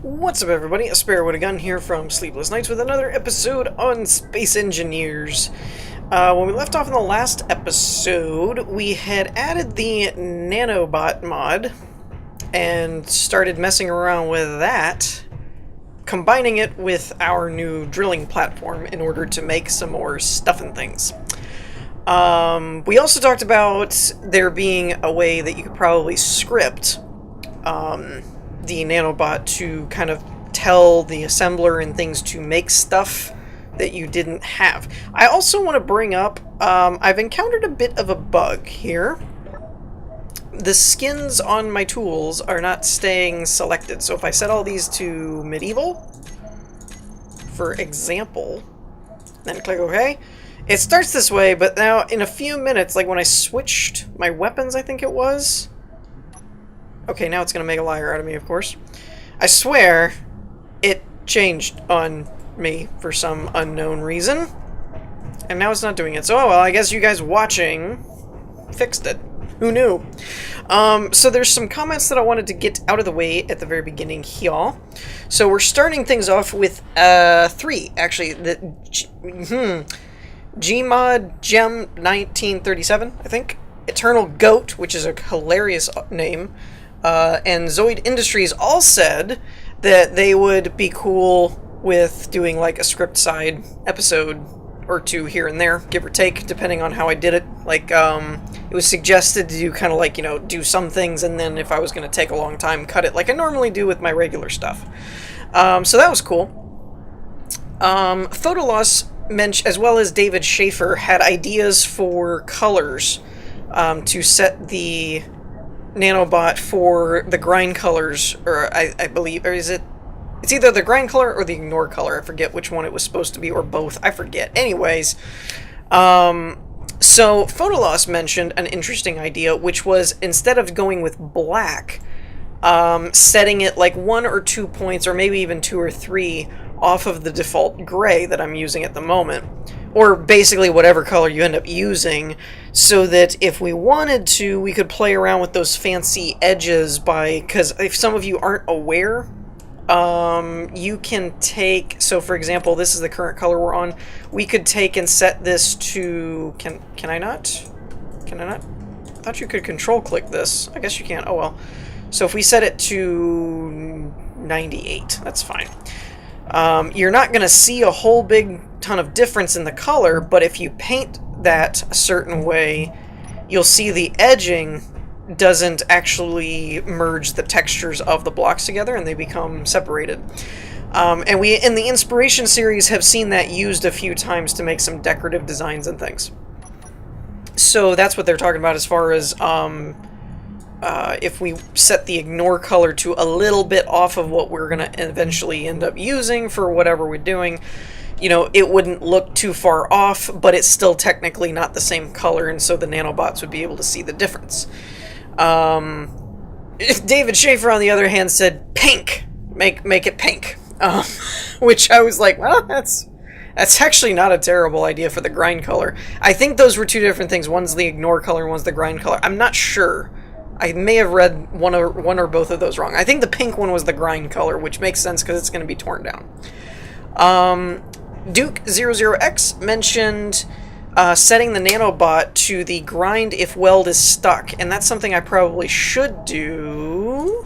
What's up, everybody? A Sparrow with a Gun here from Sleepless Nights with another episode on Space Engineers. When we left off in the last episode, we had added the Nanobot mod and started messing around with that, combining it with our new drilling platform in order to make some more stuff and things. We also talked about there being a way that you could probably script the nanobot to kind of tell the assembler and things to make stuff that you didn't have. I also want to bring up, I've encountered a bit of a bug here. The skins on my tools are not staying selected, so if I set all these to medieval, for example, then click OK, it starts this way, but now in a few minutes, like when I switched my weapons, I think it was. Okay, now it's going to make a liar out of me, of course. I swear, it changed on me for some unknown reason. And now it's not doing it. So, oh well, I guess you guys watching fixed it. Who knew? So there's some comments that I wanted to get out of the way at the very beginning here. So we're starting things off with 3, actually. The Gmod Gem 1937, I think. Eternal Goat, which is a hilarious name. And Zoid Industries all said that they would be cool with doing like a script side episode or two here and there, give or take, depending on how I did it. Like, it was suggested to do kind of like, you know, do some things and then if I was going to take a long time, cut it like I normally do with my regular stuff. So that was cool. Photoloss, as well as David Schaefer, had ideas for colors to set the nanobot for the grind colors, or I believe, or is it? It's either the grind color or the ignore color. I forget which one it was supposed to be, or both. I forget. Anyways, so Photoloss mentioned an interesting idea, which was instead of going with black, setting it like 1 or 2 points, or maybe even 2 or 3 off of the default gray that I'm using at the moment. Or basically whatever color you end up using, so that if we wanted to, we could play around with those fancy edges by, because if some of you aren't aware, you can take, so for example, this is the current color we're on, we could take and set this to, can I not? Can I not? I thought you could control click this. I guess you can't. Oh well. So if we set it to 98, that's fine. You're not going to see a whole big ton of difference in the color, but if you paint that a certain way, you'll see the edging doesn't actually merge the textures of the blocks together and they become separated. And we, in the Inspiration series, have seen that used a few times to make some decorative designs and things. So that's what they're talking about as far as if we set the ignore color to a little bit off of what we're going to eventually end up using for whatever we're doing, you know, it wouldn't look too far off, but it's still technically not the same color, and so the nanobots would be able to see the difference. David Schaefer, on the other hand, said pink. Make it pink. Which I was like, well, that's actually not a terrible idea for the grind color. I think those were 2 different things. One's the ignore color, one's the grind color. I'm not sure. I may have read one or both of those wrong. I think the pink one was the grind color, which makes sense because it's going to be torn down. Duke00X mentioned setting the nanobot to the grind if weld is stuck, and that's something I probably should do.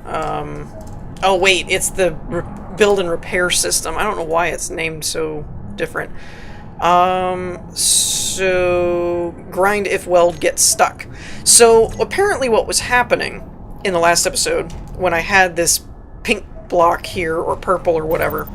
Oh wait, it's the build and repair system. I don't know why it's named so different. So grind if weld gets stuck. So apparently what was happening in the last episode when I had this pink block here, or purple or whatever,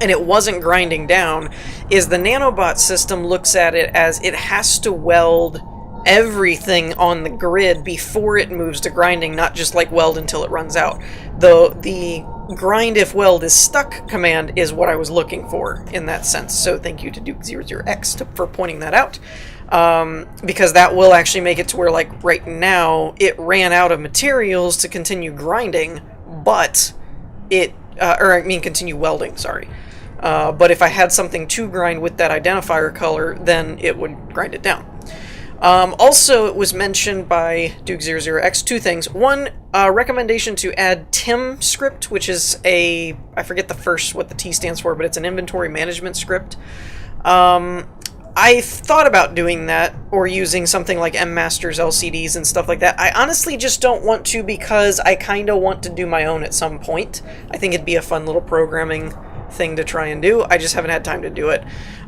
and it wasn't grinding down, is the nanobot system looks at it as it has to weld everything on the grid before it moves to grinding, not just like weld until it runs out. The grind if weld is stuck command is what I was looking for in that sense. So thank you to Duke00X for pointing that out. Because that will actually make it to where, like, right now, it ran out of materials to continue grinding, but it, continue welding, sorry. But if I had something to grind with that identifier color, then it would grind it down. Also, it was mentioned by Duke00X two things. One, recommendation to add TIM script, which is a, I forget what the T stands for, but it's an inventory management script. I thought about doing that, or using something like MMaster's LCDs and stuff like that. I honestly just don't want to, because I kind of want to do my own at some point. I think it'd be a fun little programming thing to try and do. I just haven't had time to do it.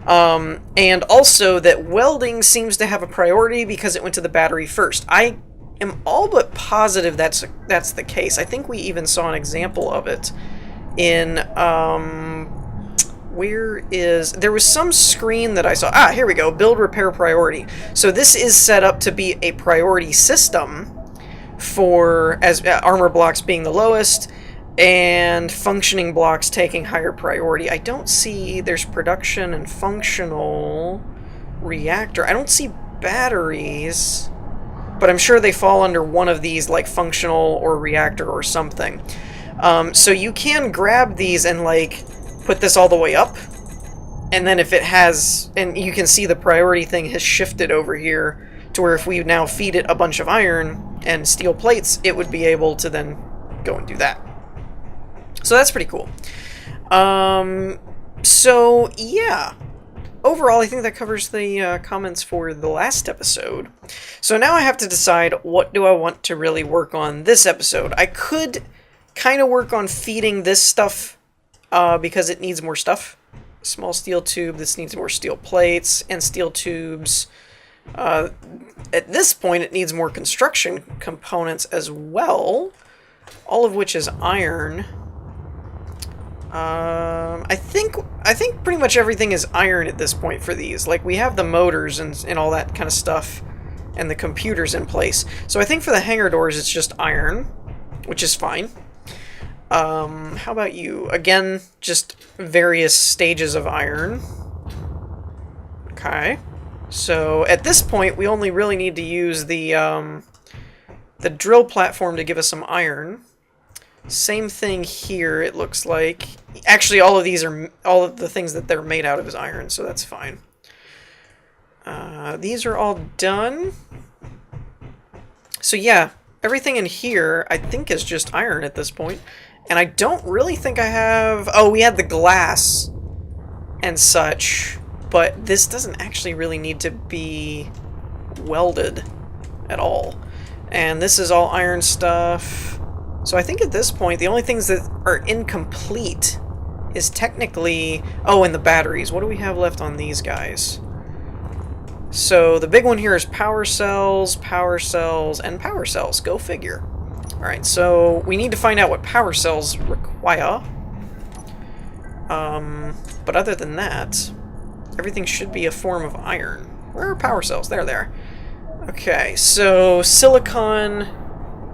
And also that welding seems to have a priority because it went to the battery first. I am all but positive that's the case. I think we even saw an example of it in there was some screen that I saw. Ah, here we go. Build repair priority. So this is set up to be a priority system for armor blocks being the lowest and functioning blocks taking higher priority. I don't see, there's production and functional reactor. I don't see batteries, but I'm sure they fall under one of these, like functional or reactor or something. So you can grab these and like put this all the way up, and then if it has, and you can see the priority thing has shifted over here to where if we now feed it a bunch of iron and steel plates, it would be able to then go and do that. So that's pretty cool. So yeah, overall I think that covers the comments for the last episode. So now I have to decide, what do I want to really work on this episode. I could kind of work on feeding this stuff because it needs more stuff. Small steel tube, this needs more steel plates and steel tubes. At this point it needs more construction components as well, all of which is iron. I think pretty much everything is iron at this point for these. Like, we have the motors and all that kind of stuff, and the computers in place. So I think for the hangar doors it's just iron, which is fine. How about you? Again, just various stages of iron. Okay. So at this point we only really need to use the drill platform to give us some iron. Same thing here, it looks like. Actually, all of the things that they're made out of is iron, so that's fine. These are all done. So yeah, everything in here I think is just iron at this point. And I don't really think I have... Oh, we had the glass and such, but this doesn't actually really need to be welded at all. And this is all iron stuff. So I think at this point, the only things that are incomplete is technically... Oh, and the batteries. What do we have left on these guys? So the big one here is power cells, and power cells. Go figure. Alright, so we need to find out what power cells require. But other than that, everything should be a form of iron. Where are power cells? There they are. Okay, so silicon...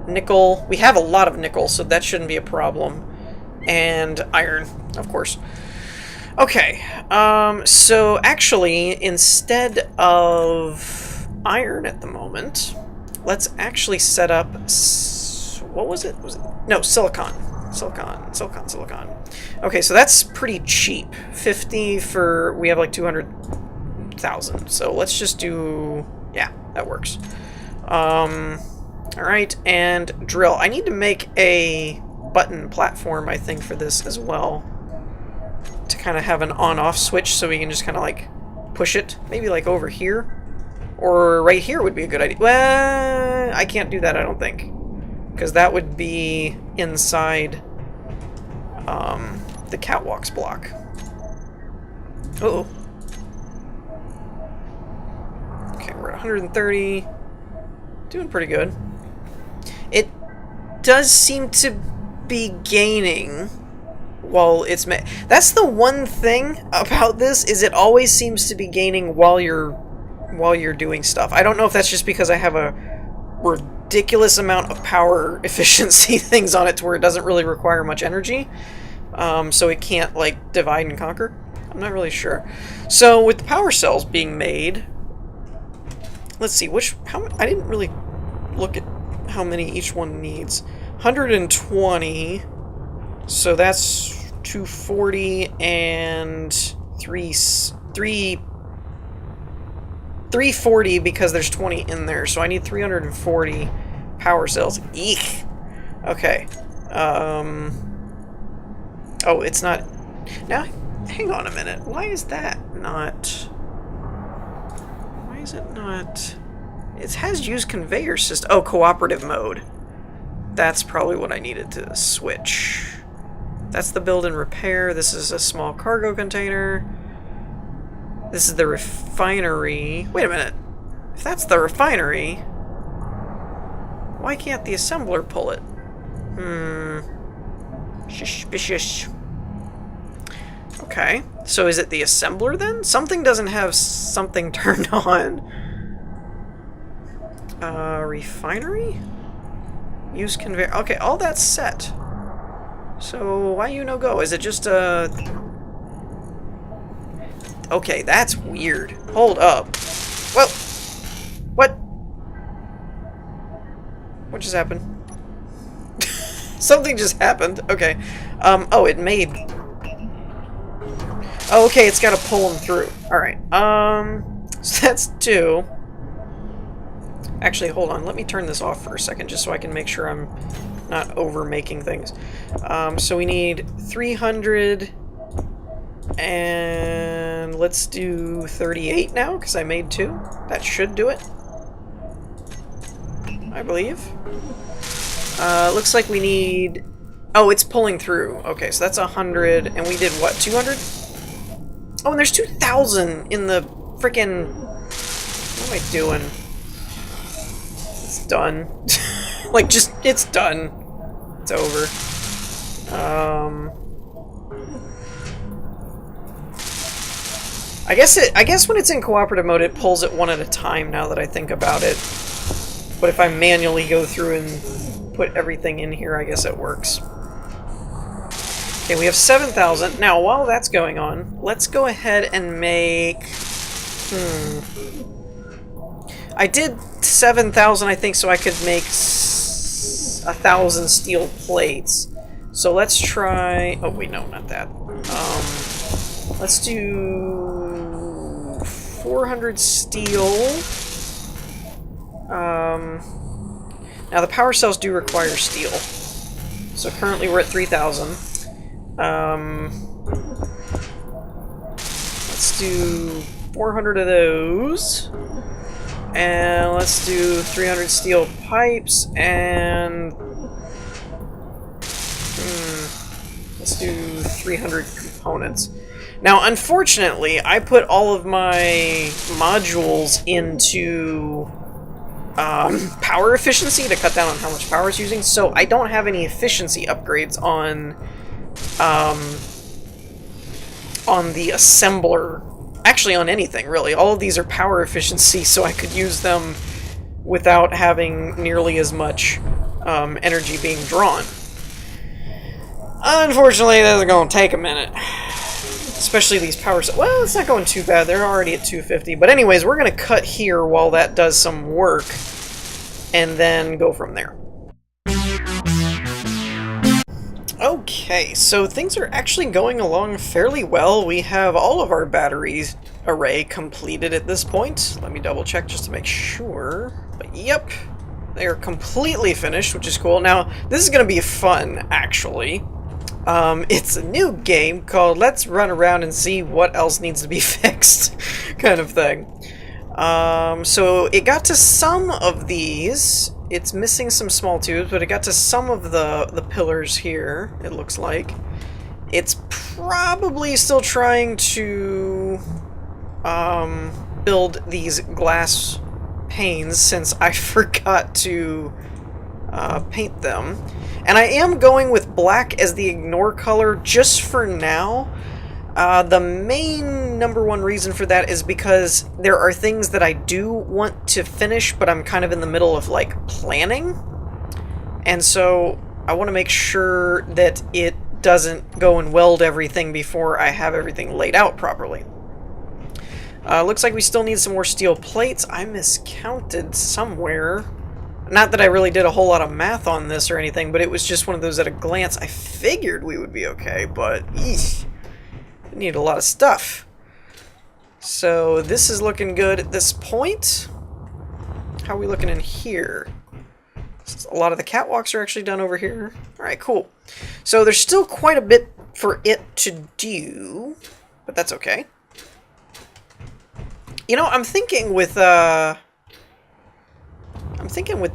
Nickel. We have a lot of nickel, so that shouldn't be a problem. And iron, of course. Okay, so actually, instead of iron at the moment, let's actually set up... What was it? No, silicon. Silicon. Okay, so that's pretty cheap. 50 for... We have like 200,000. So let's just do... Yeah, that works. Alright, and drill. I need to make a button platform, I think, for this as well. To kind of have an on-off switch so we can just kind of, like, push it. Maybe, like, over here. Or right here would be a good idea. Well, I can't do that, I don't think. Because that would be inside the catwalks block. Uh-oh. Okay, we're at 130. Doing pretty good. It does seem to be gaining while it's... That's the one thing about this, is it always seems to be gaining while you're doing stuff. I don't know if that's just because I have a ridiculous amount of power efficiency things on it to where it doesn't really require much energy. So it can't, like, divide and conquer. I'm not really sure. So with the power cells being made... Let's see, I didn't really look at how many each one needs. 120, so that's 240 and three 340 because there's 20 in there, so I need 340 power cells. Eek. Okay. Oh, it's not... Now, hang on a minute. Why is that not... Why is it not... It has used conveyor system... Oh, cooperative mode. That's probably what I needed to switch. That's the build and repair. This is a small cargo container. This is the refinery. Wait a minute. If that's the refinery, why can't the assembler pull it? Suspicious. Okay. So is it the assembler then? Something doesn't have something turned on. Refinery? Use conveyor. Okay, all that's set. So why you no go? Is it just a... Okay, that's weird. Hold up. Whoa! What? What just happened? Something just happened. Okay. Oh, it made... Oh, okay, it's gotta pull them through. Alright. So that's 2. Actually, hold on. Let me turn this off for a second, just so I can make sure I'm not over-making things. So we need 300... And let's do 38 now, because I made 2. That should do it, I believe. Looks like we need... Oh, it's pulling through. Okay, so that's 100, and we did what, 200? Oh, and there's 2,000 in the frickin'... What am I doing? It's done. Like, just, it's done. It's over. I guess when it's in cooperative mode, it pulls it one at a time, now that I think about it. But if I manually go through and put everything in here, I guess it works. Okay, we have 7,000. Now, while that's going on, let's go ahead and make... I did 7,000, I think, so I could make 1,000 steel plates. So let's try... Oh, wait, no, not that. Let's do... 400 steel. Now the power cells do require steel. So currently we're at 3,000. Let's do 400 of those. And let's do 300 steel pipes and... let's do 300 components. Now, unfortunately, I put all of my modules into power efficiency to cut down on how much power it's using, so I don't have any efficiency upgrades on the assembler. Actually, on anything, really. All of these are power efficiency, so I could use them without having nearly as much energy being drawn. Unfortunately, that's going to take a minute. Especially these power cells. Well, it's not going too bad. They're already at 250. But anyways, we're going to cut here while that does some work. And then go from there. Okay, so things are actually going along fairly well. We have all of our batteries array completed at this point. Let me double check just to make sure. But yep, they are completely finished, which is cool. Now, this is going to be fun, actually. It's a new game called Let's Run Around and See What Else Needs to Be Fixed, kind of thing. So it got to some of these. It's missing some small tubes, but it got to some of the pillars here, it looks like. It's probably still trying to build these glass panes, since I forgot to paint them. And I am going with black as the ignore color just for now. The main #1 reason for that is because there are things that I do want to finish, but I'm kind of in the middle of, like, planning. And so I want to make sure that it doesn't go and weld everything before I have everything laid out properly. Looks like we still need some more steel plates. I miscounted somewhere. Not that I really did a whole lot of math on this or anything, but it was just one of those at a glance. I figured we would be okay, but eesh, we need a lot of stuff. So this is looking good at this point. How are we looking in here? A lot of the catwalks are actually done over here. Alright, cool. So there's still quite a bit for it to do, but that's okay. You know, I'm thinking with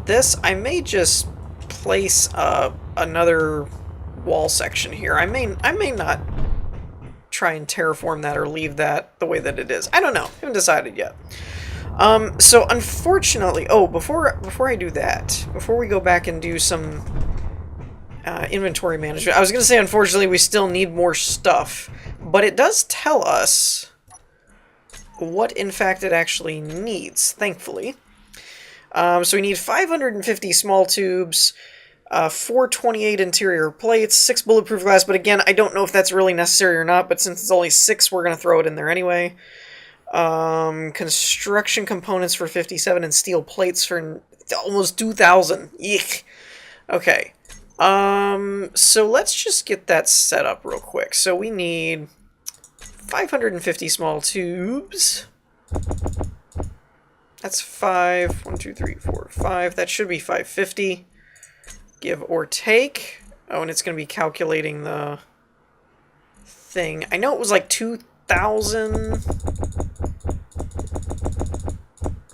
this, I may just place another wall section here. I may not try and terraform that or leave that the way that it is. I don't know. I haven't decided yet. So unfortunately, before I do that, before we go back and do some inventory management, I was going to say unfortunately we still need more stuff, but it does tell us what in fact it actually needs, thankfully. So we need 550 small tubes, 428 interior plates, 6 bulletproof glass, but again, I don't know if that's really necessary or not, but since it's only 6, we're going to throw it in there anyway. Construction components for 57 and steel plates for almost 2,000. Eek. Okay. So let's just get that set up real quick. So we need 550 small tubes. That's 5. 1, 2, 3, 4, 5. That should be 550. Give or take. Oh, and it's going to be calculating the thing. I know it was like 2,000.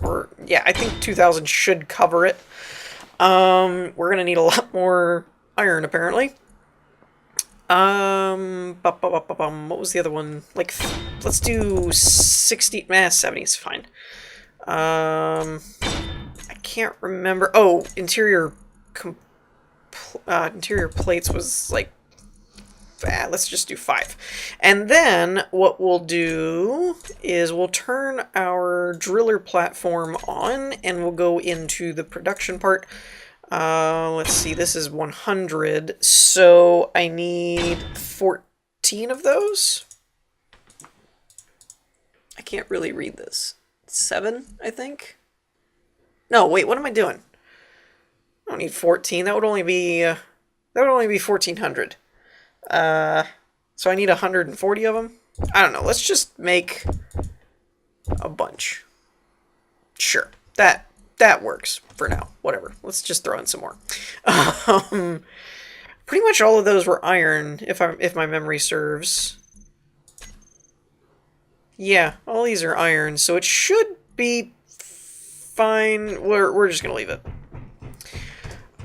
Or, yeah, I think 2,000 should cover it. We're going to need a lot more iron, apparently. What was the other one? Like, let's do 60, 70 is fine. I can't remember. Oh, interior plates was like, let's just do 5. And then what we'll do is we'll turn our driller platform on and we'll go into the production part. Let's see, this is 100, so I need 14 of those. I can't really read this. 7, I think? No, wait, what am I doing? I don't need 14. That would only be 1,400. So I need 140 of them? I don't know. Let's just make a bunch. Sure. That works for now. Whatever. Let's just throw in some more. Pretty much all of those were iron, if my memory serves. Yeah, all these are iron, so it should be fine. We're just gonna leave it.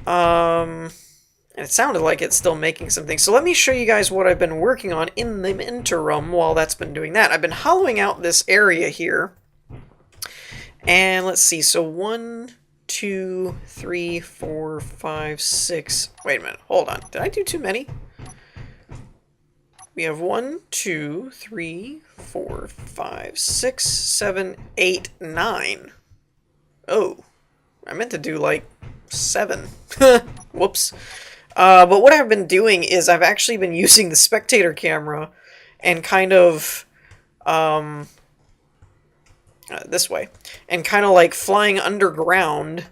And it sounded like it's still making something. So let me show you guys what I've been working on in the interim while that's been doing that. I've been hollowing out this area here. And let's see, so 1, 2, 3, 4, 5, 6. Wait a minute, hold on. Did I do too many? We have 1, 2, 3, 4, 5, 6, 7, 8, 9. Oh, I meant to do like 7. Whoops. But what I've been doing is I've actually been using the spectator camera and kind of this way, and kind of like flying underground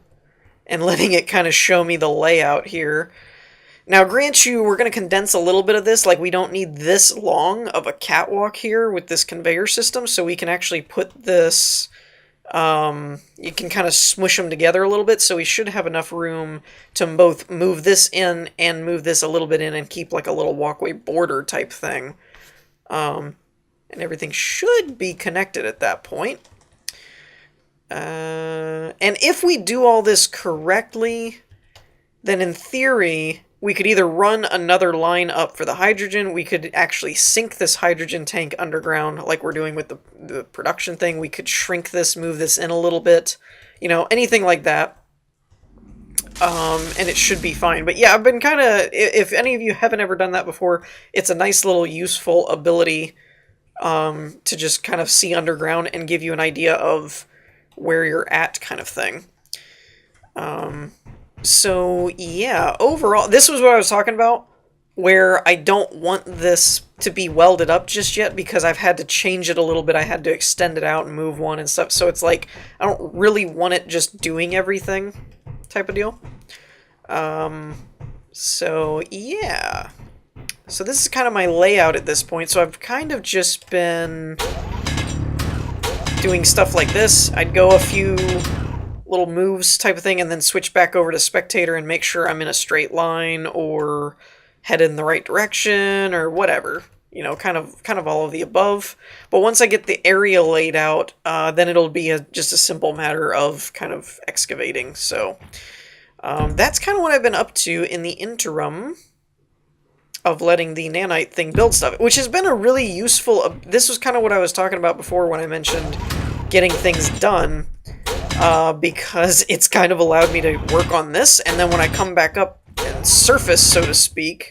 and letting it kind of show me the layout here. Now, grant you, we're going to condense a little bit of this. Like, we don't need this long of a catwalk here with this conveyor system, so we can actually put this, you can kind of smush them together a little bit, so we should have enough room to both move this in and move this a little bit in and keep like a little walkway border type thing. And everything should be connected at that point. And if we do all this correctly, then in theory, we could either run another line up for the hydrogen, we could actually sink this hydrogen tank underground like we're doing with the production thing, we could shrink this, move this in a little bit, you know, anything like that. And it should be fine. But yeah, I've been kind of, if any of you haven't ever done that before, it's a nice little useful ability to just kind of see underground and give you an idea of where you're at kind of thing. So yeah, overall, this was what I was talking about, where I don't want this to be welded up just yet because I've had to change it a little bit. I had to extend it out and move one and stuff. So it's like, I don't really want it just doing everything type of deal. So yeah. So this is kind of my layout at this point. So I've kind of just been doing stuff like this, I'd go a few little moves type of thing and then switch back over to spectator and make sure I'm in a straight line or head in the right direction or whatever. You know, kind of all of the above. But once I get the area laid out, then it'll be just a simple matter of kind of excavating. So that's kind of what I've been up to in the interim of letting the nanite thing build stuff, which has been a really useful... this was kind of what I was talking about before when I mentioned getting things done, because it's kind of allowed me to work on this, and then when I come back up and surface, so to speak,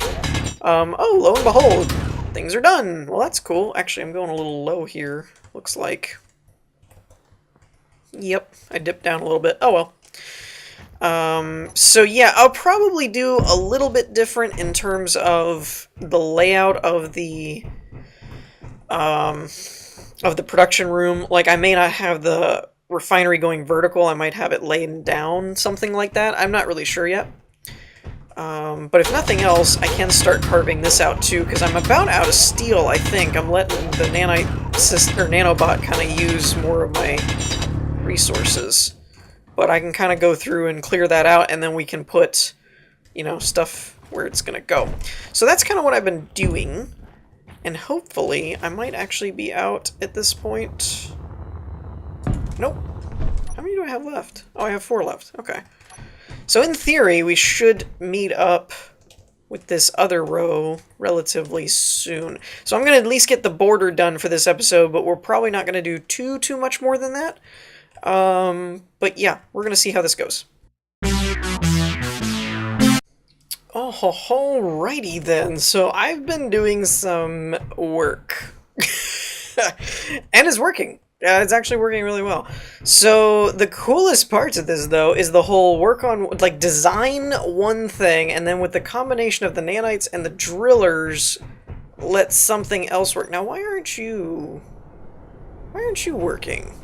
oh, lo and behold, things are done. Well, that's cool. Actually, I'm going a little low here, looks like. Yep, I dipped down a little bit. Oh well. So yeah, I'll probably do a little bit different in terms of the layout of the production room. Like, I may not have the refinery going vertical, I might have it laying down, something like that. I'm not really sure yet. But if nothing else, I can start carving this out too, because I'm about out of steel, I think. I'm letting the nanobot kind of use more of my resources. But I can kind of go through and clear that out, and then we can put, you know, stuff where it's going to go. So that's kind of what I've been doing. And hopefully, I might actually be out at this point. Nope. How many do I have left? Oh, I have 4 left. Okay. So in theory, we should meet up with this other row relatively soon. So I'm going to at least get the border done for this episode, but we're probably not going to do too much more than that. But yeah, we're gonna see how this goes. Oh, alrighty then. So I've been doing some work. And it's working. It's actually working really well. So the coolest parts of this, though, is the whole work on, like, design one thing, and then with the combination of the nanites and the drillers, let something else work. Now, why aren't you working?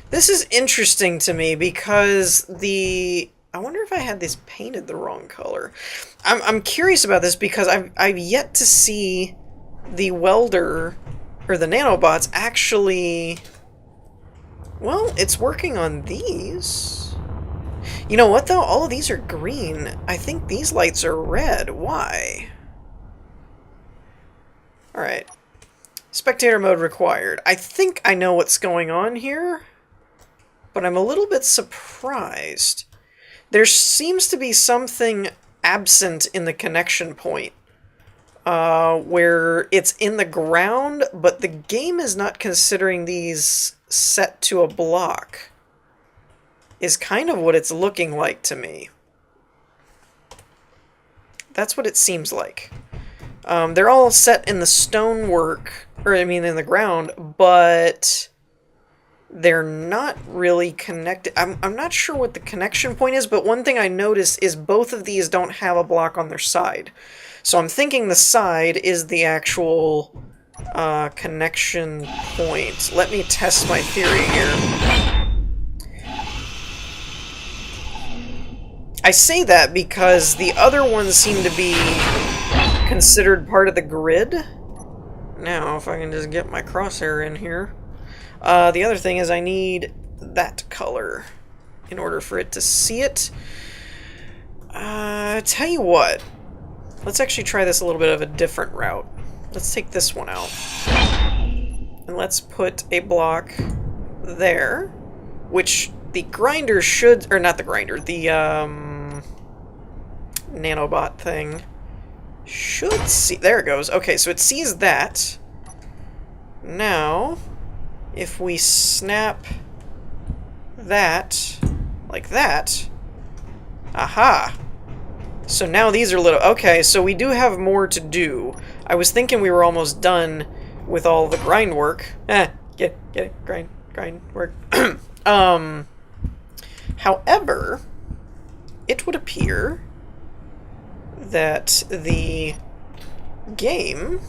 This is interesting to me because I wonder if I had this painted the wrong color. I'm curious about this because I've yet to see the welder or the nanobots actually... Well, it's working on these. You know what though? All of these are green. I think these lights are red. Why? Alright. Spectator mode required. I think I know what's going on here. But I'm a little bit surprised. There seems to be something absent in the connection point, where it's in the ground, but the game is not considering these set to a block, is kind of what it's looking like to me. That's what it seems like. They're all set in the stonework, or I mean in the ground, but... they're not really connected. I'm not sure what the connection point is, but one thing I noticed is both of these don't have a block on their side. So I'm thinking the side is the actual connection point. Let me test my theory here. I say that because the other ones seem to be considered part of the grid. Now, if I can just get my crosshair in here. The other thing is I need that color in order for it to see it. Tell you what. Let's actually try this a little bit of a different route. Let's take this one out. And let's put a block there, which the grinder should... or not the grinder, the nanobot thing should see... There it goes. Okay, so it sees that. Now... if we snap that, like that, aha! So now these are little, okay, so we do have more to do. I was thinking we were almost done with all the grind work. Get it, grind work. However, it would appear that the game...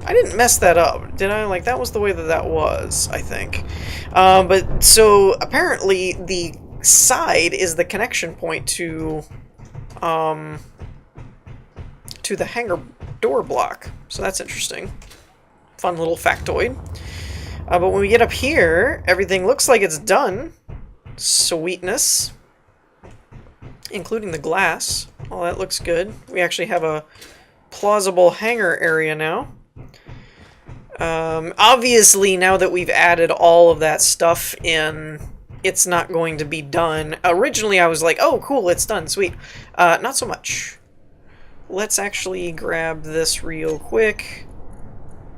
I didn't mess that up, did I? Like, that was the way that was, I think. But, so, apparently, the side is the connection point to the hangar door block. So that's interesting. Fun little factoid. But when we get up here, everything looks like it's done. Sweetness. Including the glass. Oh, that looks good. We actually have a plausible hangar area now. Obviously, now that we've added all of that stuff in, it's not going to be done. Originally, I was like, oh, cool, it's done, sweet. Not so much. Let's actually grab this real quick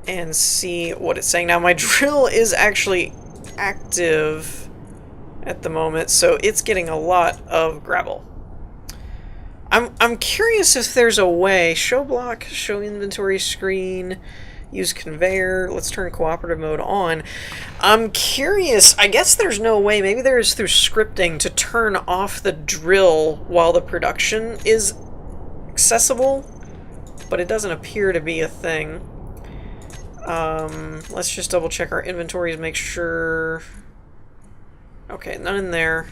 and see what it's saying. Now, my drill is actually active at the moment, so it's getting a lot of gravel. I'm curious if there's a way. Show block, show inventory screen, use conveyor. Let's turn cooperative mode on. I'm curious. I guess there's no way. Maybe there is through scripting to turn off the drill while the production is accessible, but it doesn't appear to be a thing. Let's just double check our inventories, make sure. Okay, none in there.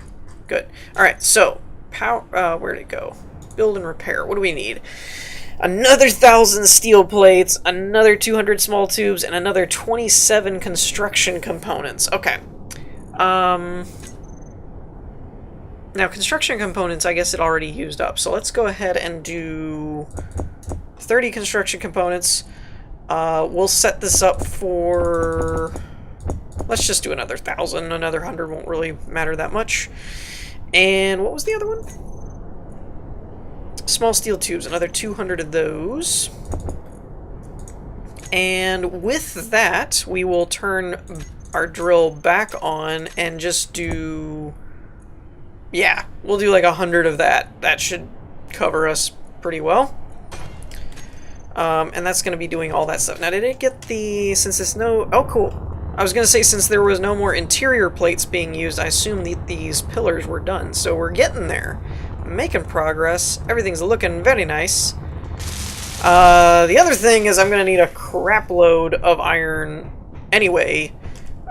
Good. All right. So power. Where'd it go? Build and repair. What do we need? Another 1,000 steel plates, another 200 small tubes, and another 27 construction components. Okay. Now, construction components, I guess it already used up. So let's go ahead and do 30 construction components. We'll set this up for... Let's just do another 1,000. Another 100 won't really matter that much. And what was the other one? Small steel tubes, another 200 of those. And with that, we will turn our drill back on and just do... Yeah, we'll do like 100 of that. That should cover us pretty well. And that's going to be doing all that stuff. Now, did it get the... Since it's no... Oh, cool. I was going to say, since there was no more interior plates being used, I assume these pillars were done. So we're getting there. Making progress. Everything's looking very nice. The other thing is I'm going to need a crap load of iron anyway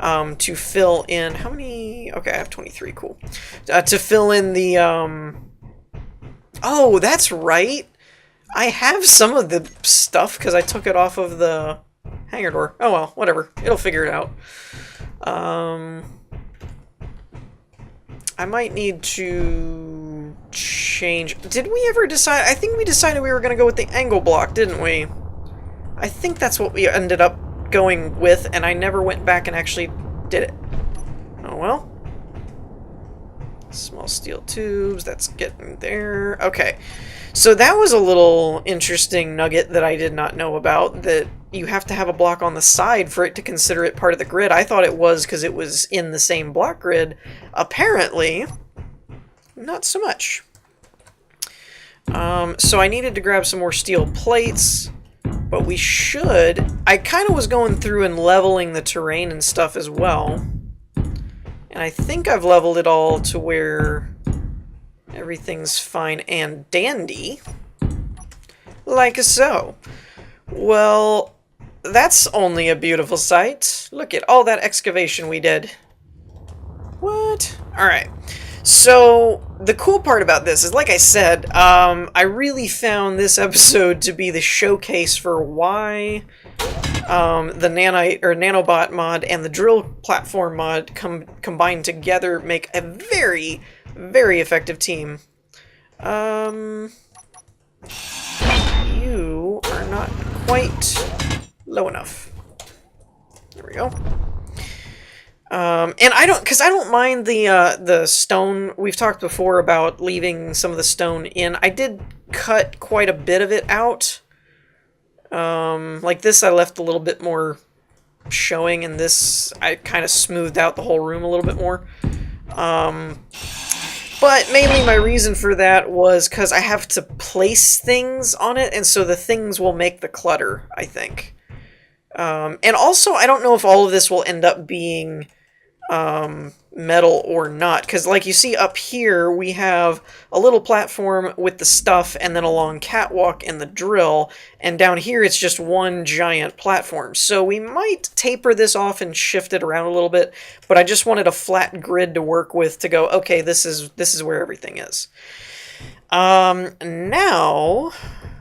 to fill in... How many... Okay, I have 23. Cool. To fill in the... Oh, that's right. I have some of the stuff because I took it off of the hangar door. Oh well, whatever. It'll figure it out. I might need to change... Did we ever decide... I think we decided we were going to go with the angle block, didn't we? I think that's what we ended up going with, and I never went back and actually did it. Oh well. Small steel tubes, that's getting there. Okay. So that was a little interesting nugget that I did not know about, that you have to have a block on the side for it to consider it part of the grid. I thought it was because it was in the same block grid. Apparently, not so much. So I needed to grab some more steel plates, but we should... I kind of was going through and leveling the terrain and stuff as well. And I think I've leveled it all to where everything's fine and dandy. Like so. Well, that's only a beautiful sight. Look at all that excavation we did. What? Alright. So, the cool part about this is, like I said, I really found this episode to be the showcase for why the Nanobot mod and the Drill Platform mod combined together make a very, very effective team. You are not quite low enough. There we go. And I don't mind the stone. We've talked before about leaving some of the stone in. I did cut quite a bit of it out. Like this, I left a little bit more showing, and this, I kind of smoothed out the whole room a little bit more. But mainly my reason for that was because I have to place things on it, and so the things will make the clutter, I think. And also, I don't know if all of this will end up being metal or not, because like you see up here, we have a little platform with the stuff and then a long catwalk and the drill, and down here it's just one giant platform. So we might taper this off and shift it around a little bit, but I just wanted a flat grid to work with to go, okay, this is where everything is. Now,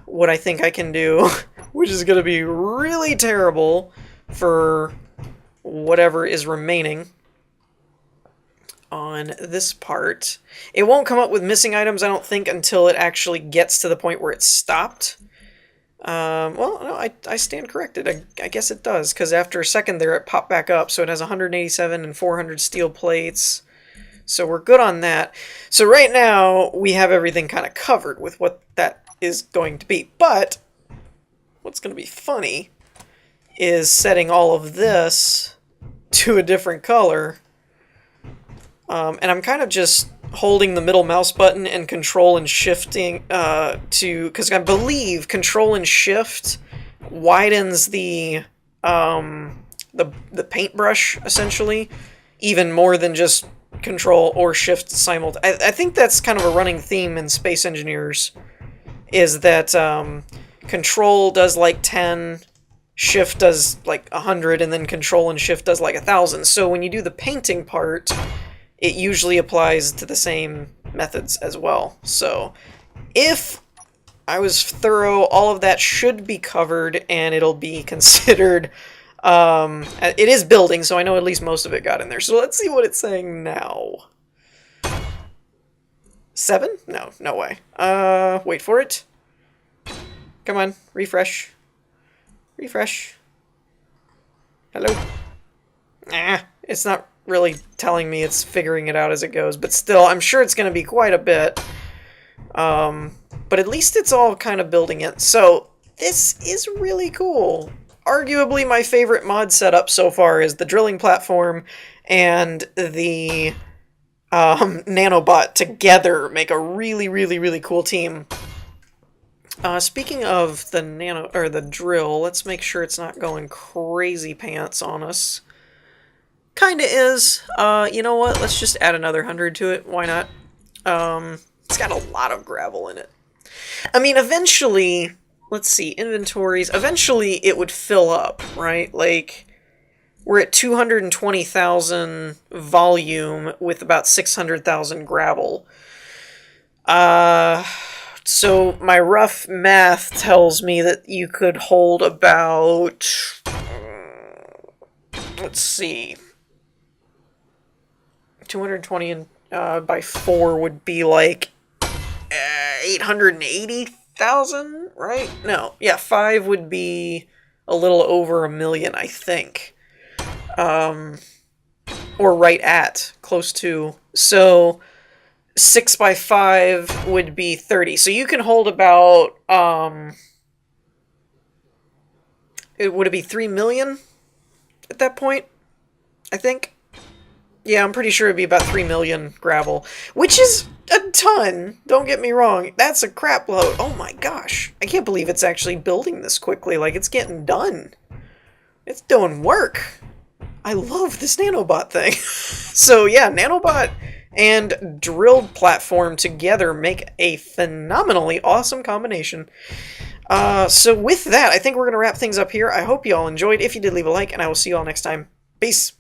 what I think I can do, which is going to be really terrible for whatever is remaining on this part. It won't come up with missing items, I don't think, until it actually gets to the point where it's stopped. Well, no, I stand corrected. I guess it does, because after a second there it popped back up, so it has 187 and 400 steel plates. So we're good on that. So right now we have everything kind of covered with what that is going to be. But what's going to be funny is setting all of this to a different color. And I'm kind of just holding the middle mouse button and control and shifting because I believe control and shift widens the paintbrush essentially even more than just control or shift simultaneously. I think that's kind of a running theme in Space Engineers, is that control does like 10, shift does like 100, and then control and shift does like 1,000. So when you do the painting part, it usually applies to the same methods as well. So if I was thorough, all of that should be covered, and it'll be considered... it is building, so I know at least most of it got in there. So let's see what it's saying now. 7? No, no way. Wait for it. Come on, refresh. Refresh. Hello? It's not really telling me, it's figuring it out as it goes, but still, I'm sure it's going to be quite a bit. But at least it's all kind of building it. So, this is really cool. Arguably my favorite mod setup so far is the drilling platform and the nanobot together make a really, really, really cool team. Speaking of the drill, let's make sure it's not going crazy pants on us. Kinda is. You know what? Let's just add another 100 to it. Why not? It's got a lot of gravel in it. I mean, eventually... Let's see, inventories. Eventually, it would fill up, right? Like, we're at 220,000 volume with about 600,000 gravel. So my rough math tells me that you could hold about... let's see. 220 and, by 4 would be like 880,000, right? No, yeah, 5 would be a little over 1 million, I think. Or right at, close to. So 6 by 5 would be 30. So you can hold about, would it be 3 million at that point? I think. Yeah, I'm pretty sure it'd be about 3 million gravel, which is a ton. Don't get me wrong. That's a crap load. Oh my gosh. I can't believe it's actually building this quickly. Like, it's getting done. It's doing work. I love this nanobot thing. So yeah, nanobot and drill platform together make a phenomenally awesome combination. So with that, I think we're going to wrap things up here. I hope you all enjoyed. If you did, leave a like, and I will see you all next time. Peace.